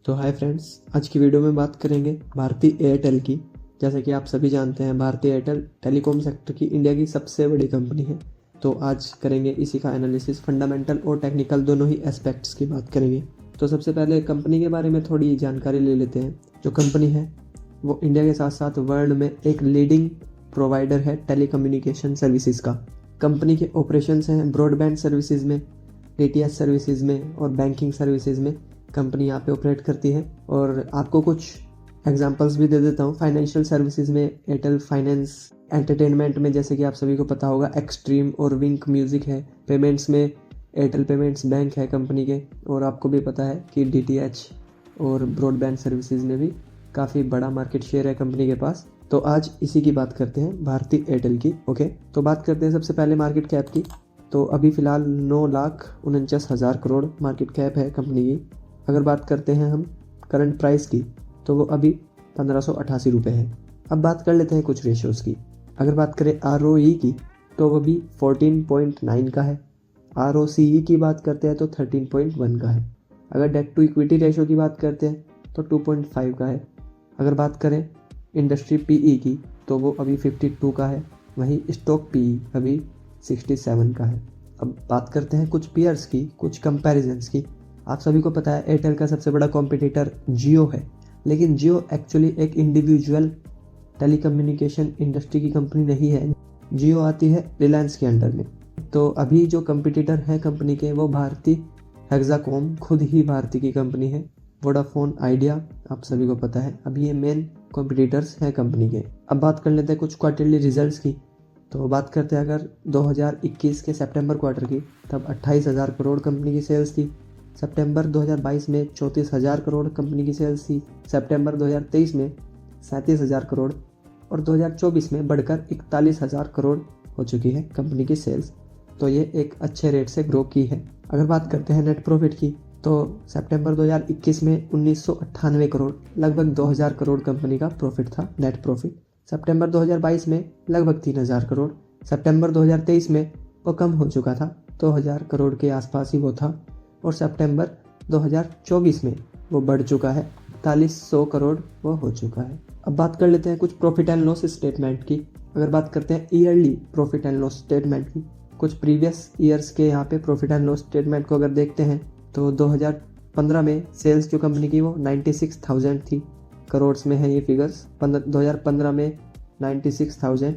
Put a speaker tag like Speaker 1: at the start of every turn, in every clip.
Speaker 1: तो hi friends, आज की वीडियो में बात करेंगे भारती एयरटेल की। जैसे कि आप सभी जानते हैं, भारती एयरटेल टेलीकॉम सेक्टर की इंडिया की सबसे बड़ी कंपनी है। तो आज करेंगे इसी का एनालिसिस, फंडामेंटल और टेक्निकल दोनों ही एस्पेक्ट्स की बात करेंगे। तो सबसे पहले कंपनी के बारे में थोड़ी जानकारी ले लेते हैं। जो कंपनी है वो इंडिया के साथ साथ वर्ल्ड में एक लीडिंग प्रोवाइडर है टेलीकम्युनिकेशन सर्विसेज का। कंपनी के ऑपरेशंस हैं ब्रॉडबैंड सर्विसेज में, डीटीएच सर्विसेज में और बैंकिंग सर्विसेज में कंपनी यहाँ पे ऑपरेट करती है। और आपको कुछ एग्जांपल्स भी दे देता हूँ। फाइनेंशियल सर्विसेज में एयरटेल फाइनेंस, एंटरटेनमेंट में जैसे कि आप सभी को पता होगा एक्सट्रीम और विंक म्यूजिक है, पेमेंट्स में एयरटेल पेमेंट्स बैंक है कंपनी के, और आपको भी पता है कि डीटीएच और ब्रॉडबैंड सर्विसेज में भी काफ़ी बड़ा मार्केट शेयर है कंपनी के पास। तो आज इसी की बात करते हैं, भारती एयरटेल की। ओके, तो बात करते हैं सबसे पहले मार्केट कैप की। तो अभी फ़िलहाल 9,49,000 करोड़ मार्केट कैप है कंपनी की। अगर बात करते हैं हम करंट प्राइस की, तो वो अभी 1588 रुपये है। अब बात कर लेते हैं कुछ रेशियोज़ की। अगर बात करें ROE की, तो वो भी 14.9 का है। ROCE की बात करते हैं तो 13.1 का है। अगर डेट टू इक्विटी रेशियो की बात करते हैं तो 2.5 का है। अगर बात करें इंडस्ट्री PE की, तो वो अभी 52 का है। वहीं स्टॉक PE अभी 67 का है। अब बात करते हैं कुछ पीयर्स की, कुछ कंपैरिजन्स की। आप सभी को पता है एयरटेल का सबसे बड़ा कॉम्पिटिटर जियो है, लेकिन जियो एक्चुअली एक इंडिविजुअल टेलीकम्युनिकेशन इंडस्ट्री की कंपनी नहीं है। जियो आती है रिलायंस के अंडर में। तो अभी जो कंपटीटर है कंपनी के वो भारती हेक्साकॉम, खुद ही भारती की कंपनी है। वोडाफोन आइडिया आप सभी को पता है। अभी ये मेन कॉम्पिटिटर्स हैं कंपनी के। अब बात कर लेते हैं कुछ क्वार्टरली रिजल्ट्स की। तो बात करते हैं अगर 2021 के सितंबर क्वार्टर की, तब 28,000 करोड़ कंपनी की सेल्स थी। सितंबर 2022 में 34,000 करोड़ कंपनी की सेल्स थी। सितंबर 2023 में 37,000 करोड़ और 2024 में बढ़कर 41,000 करोड़ हो चुकी है कंपनी की सेल्स। तो ये एक अच्छे रेट से ग्रो की है। अगर बात करते हैं नेट प्रॉफिट की, तो सितंबर 2021 में 1998 करोड़, लगभग 2,000 करोड़ कंपनी का प्रॉफिट था, नेट प्रॉफिट। सितंबर 2022 में लगभग 3,000 करोड़। सितंबर 2023 में वो कम हो चुका था, 2,000 करोड़ के आसपास ही वो था। और सितंबर 2024 में वो बढ़ चुका है, 4,400 करोड़ वो हो चुका है। अब बात कर लेते हैं कुछ प्रॉफिट एंड लॉस स्टेटमेंट की। अगर बात करते हैं yearly profit and loss statement की, कुछ प्रीवियस ईयर्स के यहाँ पे प्रॉफिट एंड लॉस स्टेटमेंट को अगर देखते हैं, तो 2015 में सेल्स जो कंपनी की वो 96,000 थी, करोड्स में है ये फिगर्स। 2015 में 96,000,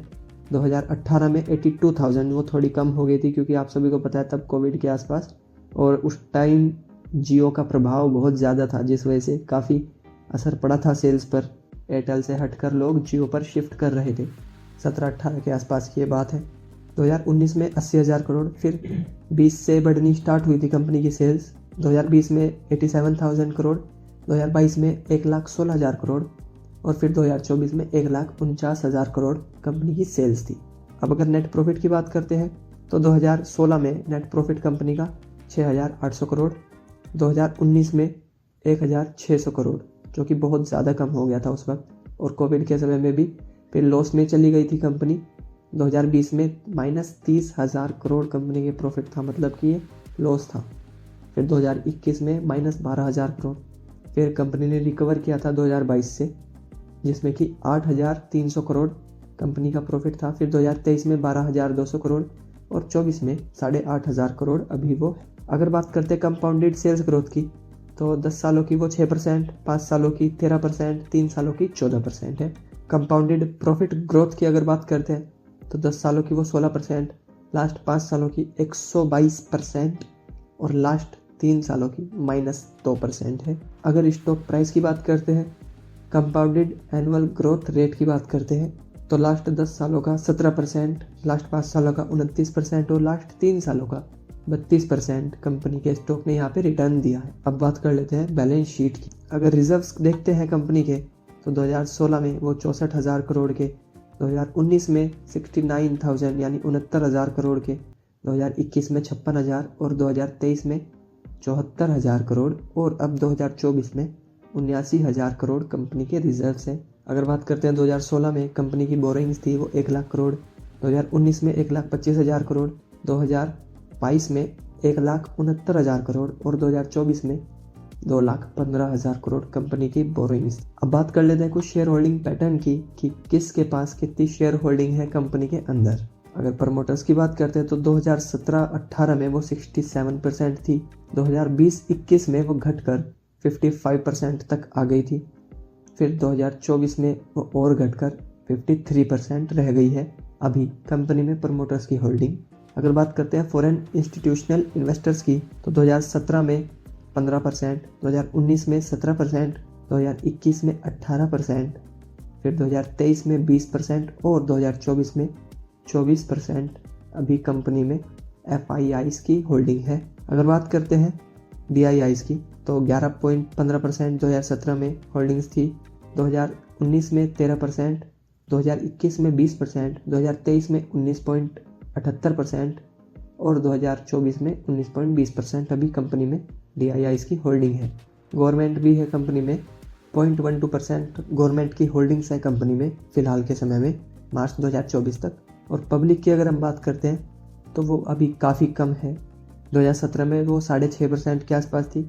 Speaker 1: 2018 में 82,000, वो थोड़ी कम हो गई थी क्योंकि आप सभी को पता है तब कोविड के आसपास, और उस टाइम जियो का प्रभाव बहुत ज़्यादा था, जिस वजह से काफ़ी असर पड़ा था सेल्स पर। एयरटेल से हटकर लोग जियो पर शिफ्ट कर रहे थे। 17-18 के आसपास की ये बात है। 2019 में 80,000 करोड़, फिर 20 से बढ़नी स्टार्ट हुई थी कंपनी की सेल्स। 2020 में 87,000 करोड़, 2022 में 1,16,000 करोड़ और फिर 2024 में 1,49,000 करोड़ कंपनी की सेल्स थी। अब अगर नेट प्रॉफिट की बात करते हैं, तो 2016 में नेट प्रॉफिट कंपनी का 6,800 करोड़, 2019 में 1,600 करोड़, जो कि बहुत ज़्यादा कम हो गया था उस वक्त, और कोविड के समय में भी फिर लॉस में चली गई थी कंपनी। 2020 में -30,000 करोड़ कंपनी के प्रॉफिट था, मतलब कि ये लॉस था। फिर 2021 में -12,000 करोड़, फिर कंपनी ने रिकवर किया था 2022 से, जिसमें कि 8,300 करोड़ कंपनी का प्रॉफिट था। फिर 2023 में 12,200 करोड़ और 24 में 8,500 करोड़ अभी वो है। अगर बात करते हैं कंपाउंडेड सेल्स ग्रोथ की, तो 10 सालों की वो 6%, 5 सालों की 13%, 3 सालों की 14% है। कंपाउंडेड प्रॉफिट ग्रोथ की अगर बात करते हैं, तो 10 सालों की वो 16%, लास्ट 5 सालों की 122% और लास्ट 3 सालों की -2% है। अगर स्टॉक प्राइस की बात करते हैं, कंपाउंडेड एनुअल ग्रोथ रेट की बात करते हैं, तो लास्ट 10 सालों का 17%, लास्ट 5 सालों का 29% और लास्ट 3 सालों का 32% कंपनी के स्टॉक ने यहाँ पे रिटर्न दिया है। अब बात कर लेते हैं बैलेंस शीट की। अगर रिजर्व्स देखते हैं कंपनी के, तो 2016 में वो 64,000 करोड़ के, 2019 में 69,000 यानी 69,000 करोड़ के, 2021 में 56,000 और 2023 में 74,000 करोड़ और अब 2024 में 79,000 करोड़ कंपनी के रिजर्व्स हैं। अगर बात करते हैं 2016 में कंपनी की बोरिंग्स थी वो 1 लाख करोड़, 2019 में 1,25,000 करोड़, 2022 में 1,69,000 करोड़ और 2024 में 2,15,000 करोड़ कंपनी की बोरोइंग्स। अब बात कर लेते हैं कुछ शेयर होल्डिंग पैटर्न की कि किसके पास कितनी शेयर होल्डिंग है कंपनी के अंदर। अगर प्रमोटर्स की बात करते हैं तो 2017-18 में वो 67% थी, 2020-21 में वो घटकर 55% तक आ गई थी, फिर 2024 में वो और घटकर 53% रह गई है अभी कंपनी में प्रमोटर्स की होल्डिंग। अगर बात करते हैं फॉरेन इंस्टीट्यूशनल इन्वेस्टर्स की तो 2017 में 15%, 2019 में 17%, 2021 में 18%, फिर 2023 में 20% और 2024 में 24% अभी कंपनी में FIIs की होल्डिंग है। अगर बात करते हैं DIIs की तो 11.15% 2017 में होल्डिंग्स थी, 2019 में 13%, 2021 में 20%, 2023 में 19.78% और 2024 में 19.20% अभी कंपनी में DIIs की होल्डिंग है। गवर्नमेंट भी है कंपनी में, 0.12% गवर्नमेंट की होल्डिंग्स है कंपनी में फ़िलहाल के समय में मार्च 2024 तक। और पब्लिक की अगर हम बात करते हैं तो वो अभी काफ़ी कम है। 2017 में वो 6.5% के आसपास थी,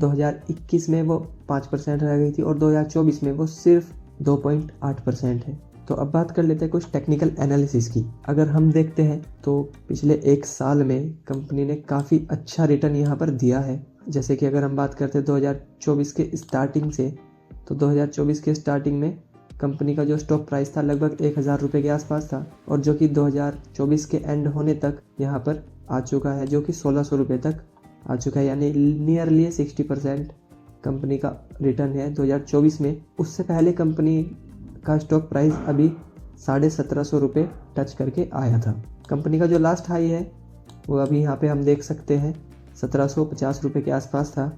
Speaker 1: 2021 में वो 5% रह गई थी और 2024 में वो सिर्फ 2.8% है। तो अब बात कर लेते हैं कुछ टेक्निकल एनालिसिस की। अगर हम देखते हैं तो पिछले एक साल में कंपनी ने काफ़ी अच्छा रिटर्न यहाँ पर दिया है। जैसे कि अगर हम बात करते हैं 2024 के स्टार्टिंग से, तो 2024 के स्टार्टिंग में कंपनी का जो स्टॉक प्राइस था लगभग 1,000 रुपये के आसपास था और जो कि 2024 के एंड होने तक यहाँ पर आ चुका है, जो कि 1,600 रुपये तक आ चुका है, यानी नियरली 60% कंपनी का रिटर्न है 2024 में। उससे पहले कंपनी का स्टॉक प्राइस अभी 1,750 रुपये टच करके आया था। कंपनी का जो लास्ट हाई है वो अभी यहाँ पे हम देख सकते हैं 1,750 रुपये के आसपास था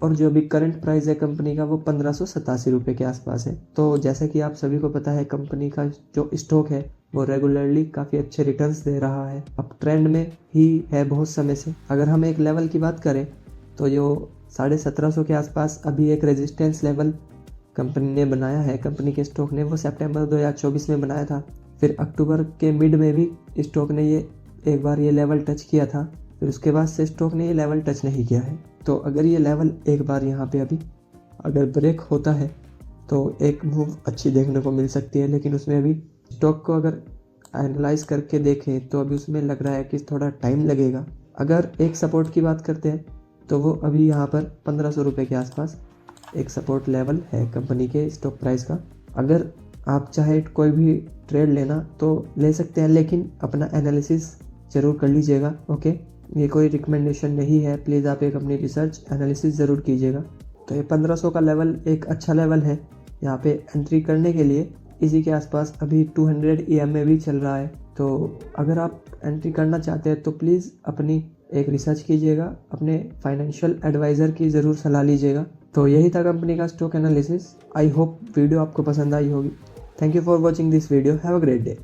Speaker 1: और जो अभी करंट प्राइस है कंपनी का वो 1,587 रुपये के आसपास है। तो जैसे कि आप सभी को पता है कंपनी का जो स्टॉक है वो रेगुलरली काफ़ी अच्छे रिटर्न्स दे रहा है, अब ट्रेंड में ही है बहुत समय से। अगर हम एक लेवल की बात करें तो जो 1,750 के आसपास अभी एक रेजिस्टेंस लेवल कंपनी ने बनाया है, कंपनी के स्टॉक ने, वो सितंबर 2024 में बनाया था। फिर अक्टूबर के मिड में भी स्टॉक ने ये एक बार ये लेवल टच किया था, फिर उसके बाद से स्टॉक ने ये लेवल टच नहीं किया है। तो अगर ये लेवल एक बार यहाँ पे अभी अगर ब्रेक होता है तो एक मूव अच्छी देखने को मिल सकती है, लेकिन उसमें अभी स्टॉक को अगर एनालाइज करके देखें तो अभी उसमें लग रहा है कि थोड़ा टाइम लगेगा। अगर एक सपोर्ट की बात करते हैं तो वो अभी यहाँ पर 1,500 रुपये के आसपास एक सपोर्ट लेवल है कंपनी के स्टॉक प्राइस का। अगर आप चाहे कोई भी ट्रेड लेना तो ले सकते हैं, लेकिन अपना एनालिसिस ज़रूर कर लीजिएगा। ओके, ये कोई रिकमेंडेशन नहीं है, प्लीज़ आप एक अपनी रिसर्च एनालिसिस ज़रूर कीजिएगा। तो ये 1,500 का लेवल एक अच्छा लेवल है यहाँ पे एंट्री करने के लिए। इसी के आसपास अभी 200 EMA भी चल रहा है, तो अगर आप एंट्री करना चाहते हैं तो प्लीज़ अपनी एक रिसर्च कीजिएगा, अपने फाइनेंशियल एडवाइज़र की ज़रूर सलाह लीजिएगा। तो यही था कंपनी का stock analysis. I hope video आपको पसंद आई होगी। Thank you for watching this video. Have a great day.